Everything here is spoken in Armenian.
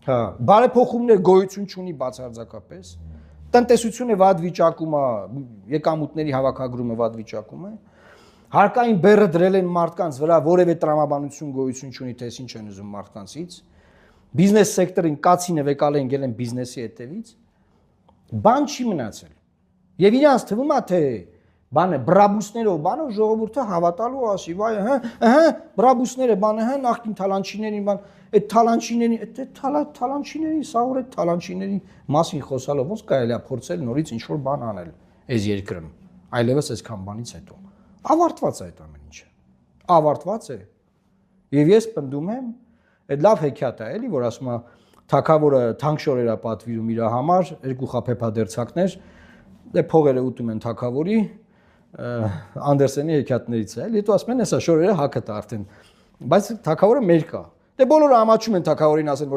Հա, բարեփոխումներ գոյություն չունի բացարձակապես։ Տնտեսությունը վատ վիճակում է, եկամուտների հավաքագրումը վատ վիճակում է։ Հարկային բեռը դրել են մարդկանց վրա, որևէ տրամաբանություն գոյություն չունի, թե ինչ են ուզում մարդկանցից։ Բիզնես սեկտորին կացին վեկալ են գել են բիզնեսի հետևից։ Բան չի մնացել։ Եվ իրանց թվում է, թե բանը բրաբուսներով, բանով ժողովուրդը հավատալու ասի, վայ, բրաբուսները, բանը, նախքին թալանչիներին, բան, այդ թալանչիների, սաղոր այդ թալանչիների մասին խոսալով ոնց կարելի է փորձել նորից ինչ որ բան անել այս երկրում, այլևս այսքան բանից հետո։ Ավարտված է այդ ամեն ինչը։ Ավարտված է։ Եվ ես պնդում եմ, այդ լավ հեքիաթ է, էլի, որ ասում է թագավորը թանկշորեր է պատվիրում իր համար, երկու խաբեբադերցակներ, դե փողերը ուտում են թագավորի, Անդերսենի հեքիաթներից է, էլի, հետո ասում են, հեսա շորերը հակը տա արդեն, բայց թագավորը մեր կա։ Դե բոլորը ամաչում են թագավորին ասեն, որ